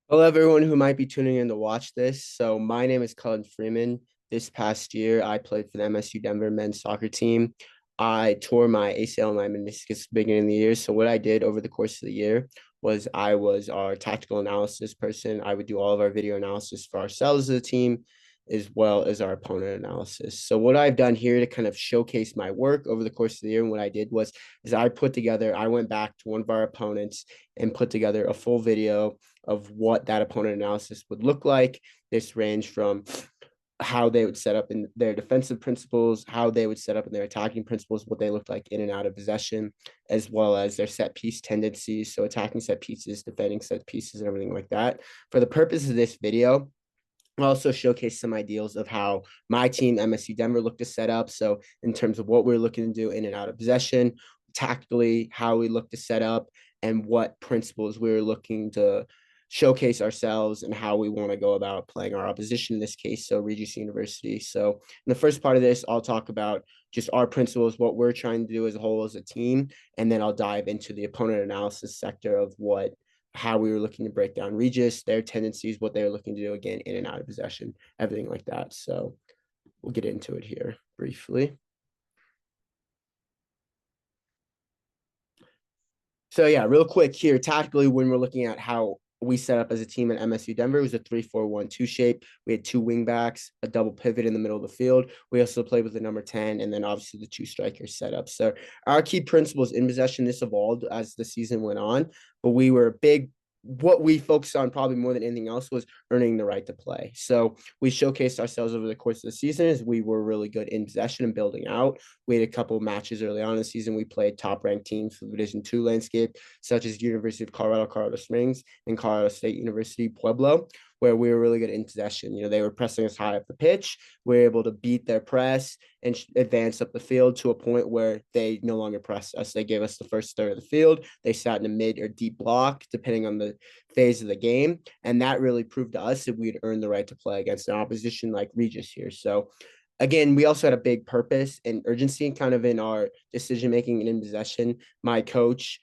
Hello, everyone who might be tuning in to watch this. So, my name is Cullen Freeman. This past year, I played for the MSU Denver men's soccer team. I tore my ACL and my meniscus at the beginning of the year. So, what I did over the course of the year was I was our tactical analysis person. I would do all of our video analysis for ourselves as a team, as well as our opponent analysis. So, what I've done here to kind of showcase my work over the course of the year, and what I did was, I went back to one of our opponents and put together a full video of what that opponent analysis would look like. This ranged from how they would set up in their defensive principles, how they would set up in their attacking principles, what they looked like in and out of possession, as well as their set piece tendencies. So attacking set pieces, defending set pieces, and everything like that. For the purpose of this video, I'll also showcase some ideals of how my team, MSU Denver, looked to set up. So, in terms of what we're looking to do in and out of possession, tactically, how we look to set up, and what principles we're looking to showcase ourselves and how we want to go about playing our opposition in this case. So, Regis University. So, in the first part of this, I'll talk about just our principles, what we're trying to do as a whole as a team, and then I'll dive into the opponent analysis sector of how we were looking to break down Regis, their tendencies, what they were looking to do again in and out of possession, everything like that. So we'll get into it here briefly. So yeah, real quick here, tactically, when we're looking at how we set up as a team at MSU Denver, it was a 3-4-1-2 shape. We had two wing backs, a double pivot in the middle of the field. We also played with the number 10, and then obviously the two strikers set up. So our key principles in possession, this evolved as the season went on, but we were big. What we focused on probably more than anything else was earning the right to play. So we showcased ourselves over the course of the season as we were really good in possession and building out. We had a couple of matches early on in the season. We played top ranked teams for the Division II landscape, such as University of Colorado, Colorado Springs, and Colorado State University, Pueblo, where we were really good in possession. They were pressing us high up the pitch. We were able to beat their press and advance up the field to a point where they no longer pressed us. They gave us the first third of the field. They sat in a mid or deep block, depending on the phase of the game. And that really proved to us that we'd earned the right to play against an opposition like Regis here. So again, we also had a big purpose and urgency kind of in our decision making and in possession. My coach,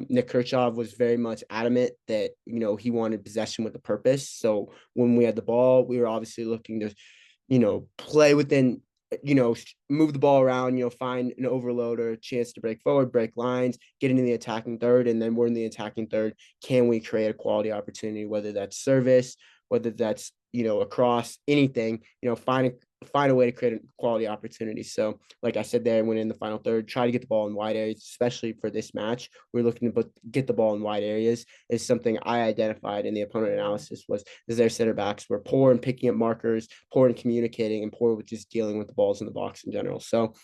Nick Kirchhoff, was very much adamant that he wanted possession with a purpose. So when we had the ball, we were obviously looking to play within, move the ball around, find an overload or a chance to break forward, break lines, get into the attacking third. And then we're in the attacking third. Can we create a quality opportunity, whether that's service, whether that's, across anything, find a way to create a quality opportunity. So, like I said, there, I went in the final third, try to get the ball in wide areas, especially for this match. We're looking to get the ball in wide areas is something I identified in the opponent analysis was their center backs were poor in picking up markers, poor in communicating, and poor with just dealing with the balls in the box in general. So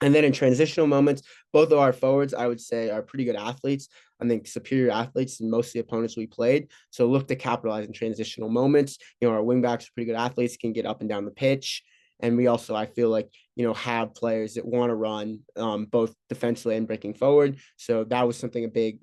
and then in transitional moments, both of our forwards, I would say, are pretty good athletes. I think superior athletes than most of the opponents we played. So look to capitalize in transitional moments. Our wingbacks are pretty good athletes, can get up and down the pitch. And we also, I feel like, have players that want to run both defensively and breaking forward. So that was something a big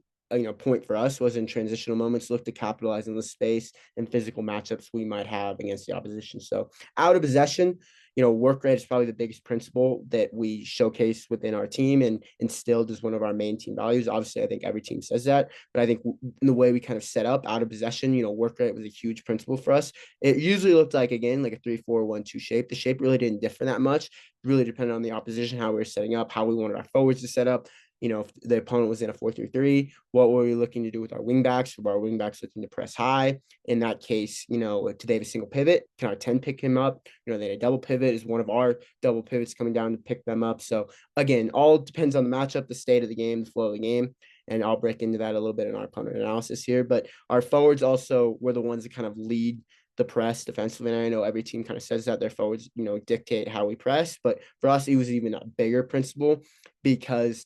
point for us was in transitional moments, look to capitalize on the space and physical matchups we might have against the opposition. So out of possession, work rate is probably the biggest principle that we showcase within our team and instilled as one of our main team values. Obviously, I think every team says that, but I think in the way we kind of set up out of possession, work rate was a huge principle for us. It usually looked like, again, like a 3-4-1-2 shape. The shape really didn't differ that much. It really depended on the opposition, how we were setting up, how we wanted our forwards to set up. If the opponent was in a 4-3-3, what were we looking to do with our wingbacks? Were our wingbacks looking to press high? In that case, do they have a single pivot? Can our 10 pick him up? They had a double pivot is one of our double pivots coming down to pick them up. So again, all depends on the matchup, the state of the game, the flow of the game. And I'll break into that a little bit in our opponent analysis here. But our forwards also were the ones that kind of lead the press defensively. And I know every team kind of says that their forwards, dictate how we press. But for us, it was even a bigger principle because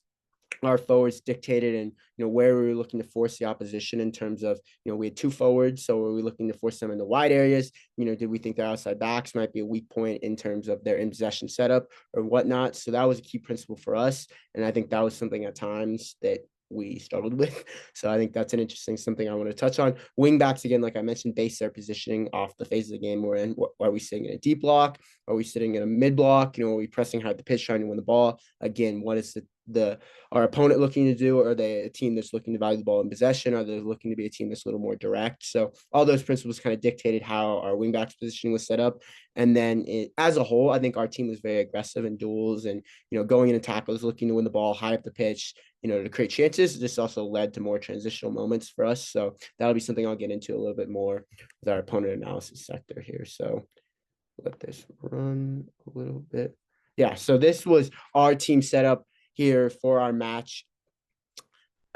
our forwards dictated and where we were looking to force the opposition in terms of we had two forwards, so were we looking to force them in the wide areas? Did we think their outside backs might be a weak point in terms of their in possession setup or whatnot? So that was a key principle for us, and I think that was something at times that we struggled with. So I think that's an interesting something I want to touch on. Wing backs, again, like I mentioned, base their positioning off the phase of the game we're in. Are we sitting in a deep block? Are we sitting in a mid block? Are we pressing hard the pitch trying to win the ball? Again, what is the our opponent looking to do? Are they a team that's looking to value the ball in possession? Are they looking to be a team that's a little more direct? So all those principles kind of dictated how our wingbacks positioning was set up. And then as a whole, I think our team was very aggressive in duels and, going into tackles, looking to win the ball high up the pitch, to create chances. This also led to more transitional moments for us. So that'll be something I'll get into a little bit more with our opponent analysis sector here. So let this run a little bit. Yeah, so this was our team setup here for our match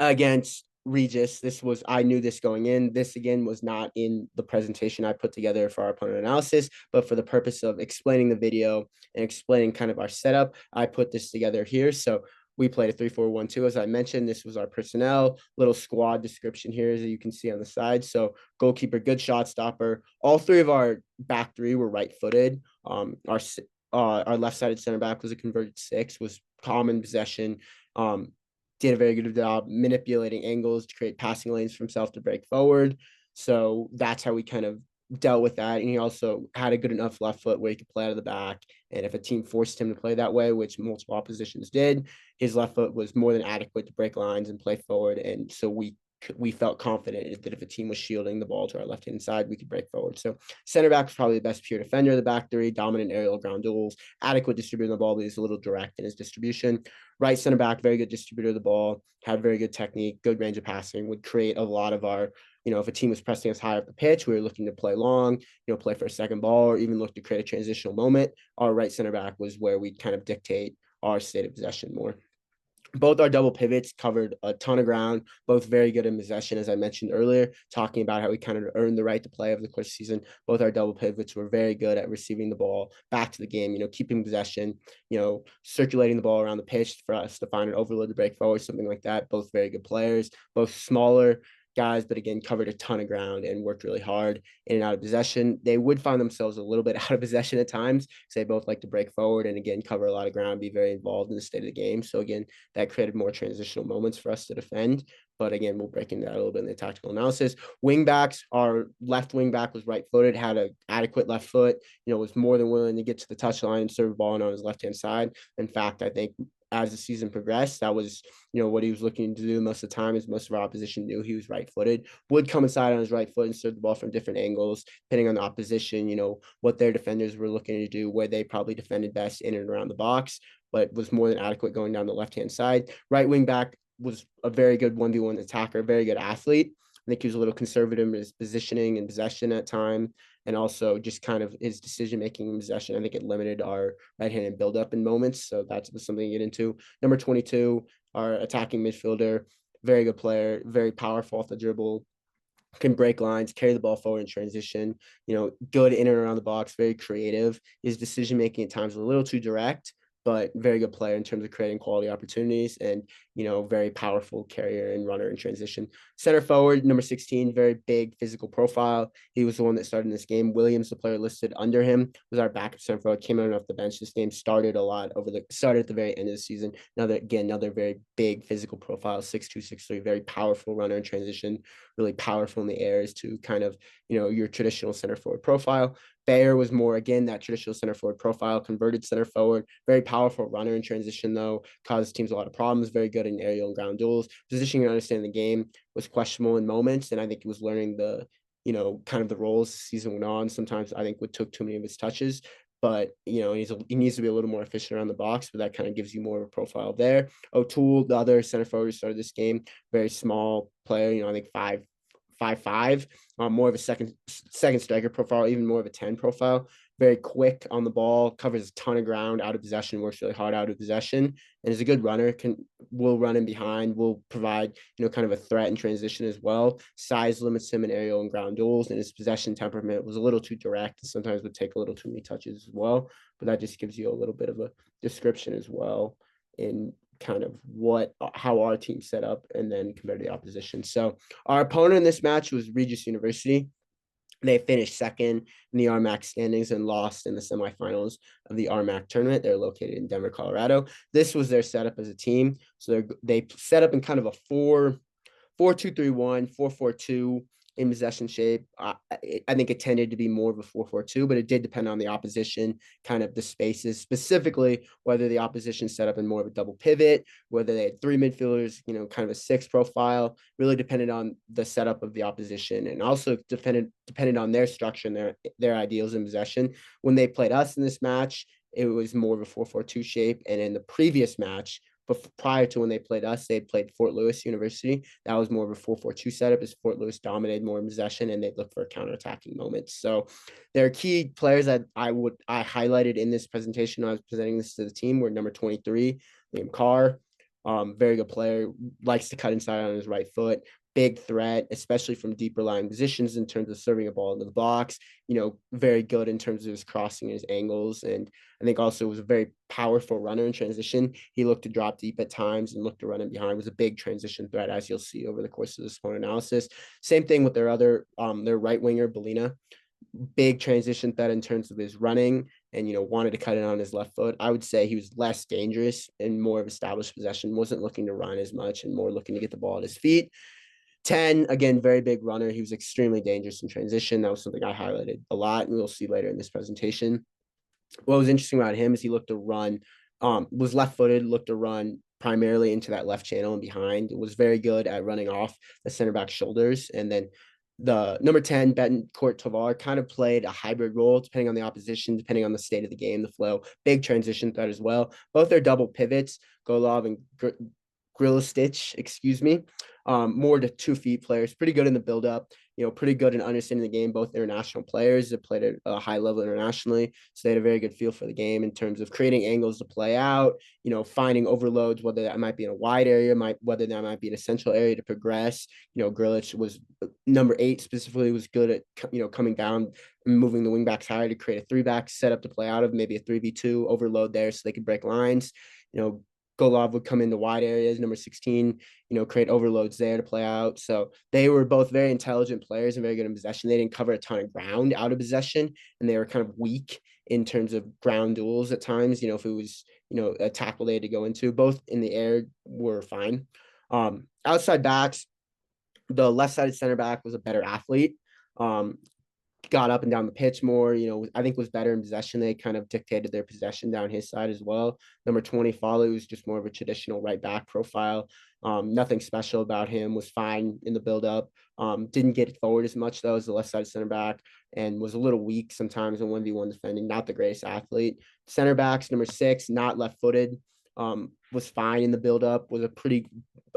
against Regis. I knew this going in. This again was not in the presentation I put together for our opponent analysis, but for the purpose of explaining the video and explaining kind of our setup, I put this together here. So we played a 3-4-1-2. As I mentioned, this was our personnel, little squad description here, as you can see on the side. So goalkeeper, good shot stopper. All three of our back three were right-footed. Our left-sided center back was a converted 6, was common possession. Did a very good job manipulating angles to create passing lanes for himself to break forward. So that's how we kind of dealt with that. And he also had a good enough left foot where he could play out of the back. And if a team forced him to play that way, which multiple oppositions did, his left foot was more than adequate to break lines and play forward. And so we felt confident that if a team was shielding the ball to our left-hand side, we could break forward. So center back was probably the best pure defender of the back three, dominant aerial ground duels, adequate distributor of the ball, but he's a little direct in his distribution. Right center back, very good distributor of the ball, had very good technique, good range of passing, would create a lot of our, if a team was pressing us high up the pitch, we were looking to play long, play for a second ball, or even look to create a transitional moment. Our right center back was where we kind of dictate our state of possession more. Both our double pivots covered a ton of ground, both very good in possession, as I mentioned earlier, talking about how we kind of earned the right to play over the course of the season. Both our double pivots were very good at receiving the ball back to the game, keeping possession, circulating the ball around the pitch for us to find an overload to break forward, something like that. Both very good players, both smaller guys, but again, covered a ton of ground and worked really hard in and out of possession. They would find themselves a little bit out of possession at times because they both like to break forward and again, cover a lot of ground, be very involved in the state of the game. So again, that created more transitional moments for us to defend. But again, we'll break into that a little bit in the tactical analysis. Wingbacks, our left wing back was right-footed, had an adequate left foot, was more than willing to get to the touchline and serve the ball on his left-hand side. In fact, I think as the season progressed, that was, what he was looking to do most of the time, is most of our opposition knew he was right-footed, would come inside on his right foot and serve the ball from different angles, depending on the opposition, what their defenders were looking to do, where they probably defended best in and around the box, but was more than adequate going down the left-hand side. Right wing back was a very good 1v1 attacker, very good athlete. I think he was a little conservative in his positioning and possession at time, and also just kind of his decision-making in possession. I think it limited our right-handed build-up in moments, so that was something to get into. Number 22, our attacking midfielder, very good player, very powerful off the dribble, can break lines, carry the ball forward in transition, good in and around the box, very creative. His decision-making at times was a little too direct, but very good player in terms of creating quality opportunities and, very powerful carrier and runner in transition. Center forward, number 16, very big physical profile. He was the one that started in this game. Williams, the player listed under him, was our backup center forward, came out off the bench. This game started at the very end of the season. Another very big physical profile, 6'2", 6'3", very powerful runner in transition, really powerful in the air as to kind of, your traditional center forward profile. Bayer was more, again, that traditional center forward profile, converted center forward, very powerful runner in transition, though, caused teams a lot of problems, very good in aerial and ground duels. Positioning and understanding the game was questionable in moments, and I think he was learning the, kind of the roles the season went on. Sometimes I think we took too many of his touches, but, he needs to be a little more efficient around the box, but that kind of gives you more of a profile there. O'Toole, the other center forward who started this game, very small player, I think 5'5", more of a second striker profile, even more of a 10 profile. Very quick on the ball, covers a ton of ground out of possession, works really hard out of possession, and is a good runner. Will run in behind, will provide, kind of a threat in transition as well. Size limits him in aerial and ground duels, and his possession temperament was a little too direct and sometimes would take a little too many touches as well. But that just gives you a little bit of a description as well in kind of how our team set up and then compared to the opposition. So our opponent in this match was Regis University. They finished second in the RMAC standings and lost in the semifinals of the RMAC tournament. They're located in Denver, Colorado. This was their setup as a team. So they set up in kind of a 4-2-3-1, 4-4-2 in possession shape. I think it tended to be more of a 4-4-2, but it did depend on the opposition, kind of the spaces, specifically whether the opposition set up in more of a double pivot, whether they had three midfielders, kind of a six profile, really depended on the setup of the opposition, and also depended on their structure and their ideals in possession. When they played us in this match, it was more of a 4-4-2 shape, and in the previous match, but prior to when they played us, they had played Fort Lewis University. That was more of a 4-4-2 setup, as Fort Lewis dominated more in possession and they'd look for counterattacking moments. So there are key players that I highlighted in this presentation when I was presenting this to the team were number 23, Liam Carr. Very good player, likes to cut inside on his right foot. Big threat, especially from deeper line positions in terms of serving a ball into the box. Very good in terms of his crossing, his angles, and I think also was a very powerful runner in transition. He looked to drop deep at times and looked to run in behind. Was a big transition threat, as you'll see over the course of this whole analysis. Same thing with their right winger, Belina. Big transition threat in terms of his running and, wanted to cut it on his left foot. I would say he was less dangerous and more of established possession, wasn't looking to run as much and more looking to get the ball at his feet. 10, again, very big runner. He was extremely dangerous in transition. That was something I highlighted a lot, and we'll see later in this presentation. What was interesting about him is he looked to run, was left-footed, looked to run primarily into that left channel and behind. Was very good at running off the center back shoulders. And then the number 10, Betancourt Tovar, kind of played a hybrid role depending on the opposition, depending on the state of the game, the flow. Big transition threat as well. Both their double pivots, Golov and Grillistich, excuse me, more to 2 feet players, pretty good in the build-up, pretty good in understanding the game, both international players that played at a high level internationally. So they had a very good feel for the game in terms of creating angles to play out, finding overloads, whether that might be in a wide area, whether that might be an essential area to progress. Grillitsch was number 8 specifically, was good at, coming down and moving the wingbacks higher to create a 3-back setup to play out of, maybe a 3v2 overload there so they could break lines. Golov would come into wide areas, number 16, create overloads there to play out. So they were both very intelligent players and very good in possession. They didn't cover a ton of ground out of possession, and they were kind of weak in terms of ground duels at times. If it was, a tackle they had to go into, both in the air were fine. Outside backs, the left-sided center back was a better athlete. Got up and down the pitch more, I think was better in possession. They kind of dictated their possession down his side as well. Number 20, Follow, was just more of a traditional right back profile. Nothing special about him, was fine in the build-up. Didn't get forward as much, though, as the left side center back, and was a little weak sometimes in 1v1 defending. Not the greatest athlete. Center backs, number 6, not left-footed. Was fine in the build-up, was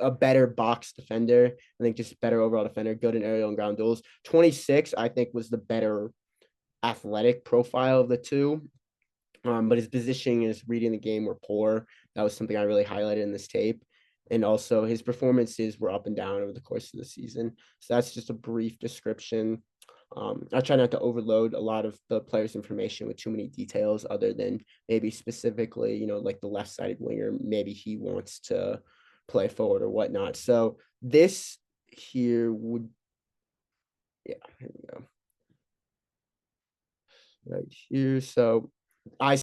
a better box defender. I think just better overall defender, good in aerial and ground duels. 26, I think, was the better athletic profile of the two. But his positioning and his reading the game were poor. That was something I really highlighted in this tape. And also his performances were up and down over the course of the season. So that's just a brief description. I try not to overload a lot of the player's information with too many details other than maybe specifically, like the left-sided winger, maybe he wants to play forward or whatnot. So this here would, yeah, here we go. Right here. So I